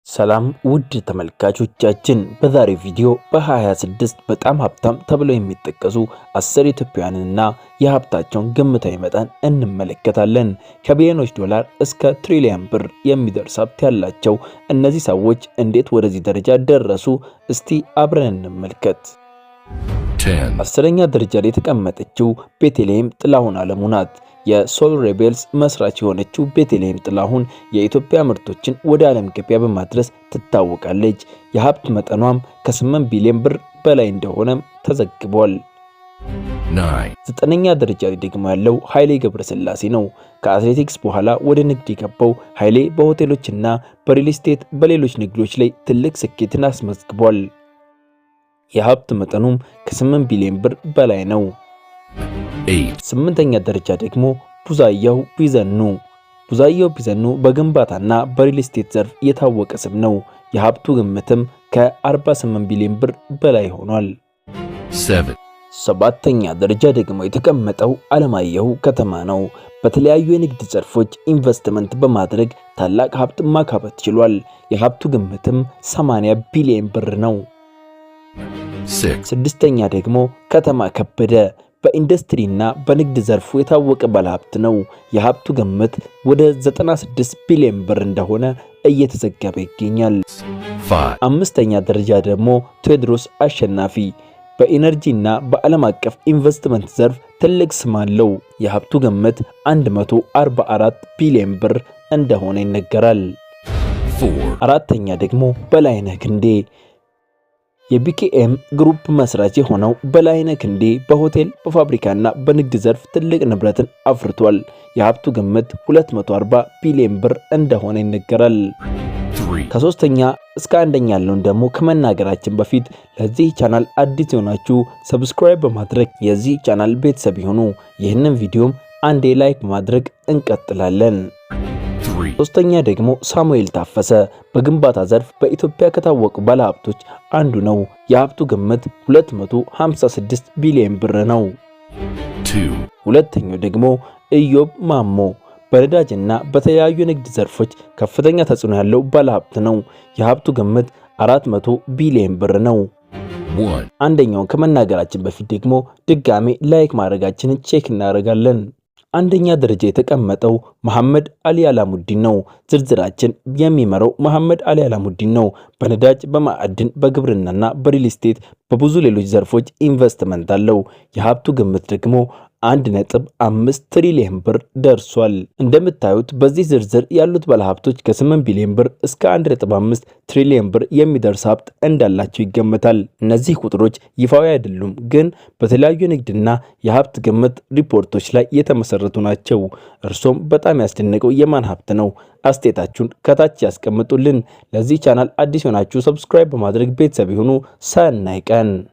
ሰላም ውድ ተመልካቾቻችን በዛሬ ቪዲዮ በ2026 በጣም ሀብታም ተብለው የሚጠቀሱ 10 ኢትዮጵያውያንና የሀብታቸውን ግምታዊ መጠን እንመለከታለን። ከቢሊዮኖች ዶላር እስከ ትሪሊየን ብር የሚደርስ ሀብት ያላቸው እነዚህ ሰዎች እንዴት ወደዚህ ደረጃ ደረሱ? እስቲ አብረን እንመልከት። 10ኛ ደረጃ ላይ የተቀመጠችው ቤተልሔም ጥላሁን አለሙ ናት። የሶል ሬቤልስ መስራች የሆነችው ቤተልሔም ጥላሁን የኢትዮጵያ ምርቶችን ወደ ዓለም ገበያ በማድረስ ትታወቃለች። የሀብት መጠኗም ከ8 ቢሊዮን ብር በላይ እንደሆነም ተዘግቧል። 9ኛ ደረጃ ላይ ደግሞ ያለው ኃይሌ ገብረስላሴ ነው። ከአትሌቲክስ በኋላ ወደ ንግድ የገባው ኃይሌ በሆቴሎችና በሪል ስቴት በሌሎች ንግዶች ላይ ትልቅ ስኬትን አስመዝግቧል። የሀብት መጠኑም ከ8 ቢሊዮን ብር በላይ ነው። 8ኛ ደረጃ ደግሞ ቡዛየው ቢዘኑ። ቡዛየው ቢዘኑ በግንባታና በሪል ስቴት ዘርፍ የታወቀ ስም ነው። የሀብቱ ግምትም ከ48 ቢሊዮን ብር በላይ ሆኗል። 7ኛ ደረጃ ደግሞ የተቀመጠው አለማየሁ ከተማ ነው። በተለያዩ የንግድ ዘርፎች ኢንቨስትመንት በማድረግ ታላቅ ሀብት ማካበት ችሏል። የሀብቱ ግምትም 80 ቢሊዮን ብር ነው። 6ኛ ደግሞ ከተማ ከበደ በኢንዱስትሪና በንግድ ዘርፉ የታወቀ ባለሀብት ነው። የሀብቱ ግምት ወደ 96 ቢሊዮን ብር እንደሆነ እየተዘገበ ይገኛል። 5ኛ ደረጃ ደግሞ ቴዎድሮስ አሸናፊ በኢነርጂና በዓለም አቀፍ ኢንቨስትመንት ዘርፍ ትልቅ ስም አለው። የሀብቱ ግምት 144 ቢሊዮን ብር እንደሆነ ይነገራል። 4ኛ ደግሞ በላይነህ ክንዴ የቢኬኤም ግሩፕ መስራች የሆነው በላይነህ ክንዴ በሆቴል በፋብሪካና በንግድ ዘርፍ ትልቅ ንብረትን አፍርቷል። የሀብቱ ግምት 240 ቢሊዮን ብር እንደሆነ ይነገራል። ከ3ኛ እስከ 1ኛ ያለውን ደግሞ ከመናገራችን በፊት ለዚህ ቻናል አዲስ የሆናችሁ ሰብስክራይብ በማድረግ የዚህ ቻናል ቤተሰብ ይሁኑ። ይህንን ቪዲዮም አንዴ ላይክ በማድረግ እንቀጥላለን። 3ኛ ደግሞ ሳሙኤል ታፈሰ በግንባታ ዘርፍ በኢትዮጵያ ከታወቁ ባለሀብቶች አንዱ ነው። የሀብቱ ግምት 256 ቢሊዮን ብር ነው። 2ኛው ደግሞ ኢዮብ ማሞ በነዳጅና በተለያዩ ንግድ ዘርፎች ከፍተኛ ተጽዕኖ ያለው ባለሀብት ነው። የሀብቱ ግምት 400 ቢሊዮን ብር ነው። 1ኛውን ከመናገራችን በፊት ደግሞ ድጋሜ ላይክ ማድረጋችንን ቼክ እናደርጋለን። 1ኛ ደረጃ የተቀመጠው መሐመድ አሊ አላሙዲን ነው። ዝርዝራችን የሚመራው መሐመድ አሊ አላሙዲን ነው። በነዳጅ፣ በማዕድን፣ በግብርናና በሪል ስቴት በብዙ ሌሎች ዘርፎች ኢንቨስትመንት አለው። የሀብቱ ግምት ደግሞ 1.5 ትሪሊየን ብር ደርሷል። እንደምታዩት በዚህ ዝርዝር ያሉት ባለሀብቶች ከ8 ቢሊዮን ብር እስከ 1.5 ትሪሊየን ብር የሚደርስ ሀብት እንዳላቸው ይገመታል። እነዚህ ቁጥሮች ይፋዊ አይደሉም፣ ግን በተለያዩ ንግድና የሀብት ግምት ሪፖርቶች ላይ የተመሰረቱ ናቸው። እርሶም በጣም ያስደነቀው የማን ሀብት ነው? አስተያየታችሁን ከታች ያስቀምጡልን። ለዚህ ቻናል አዲስ ሆናችሁ ሰብስክራይብ በማድረግ ቤተሰብ ይሁኑ። ሰናይ ቀን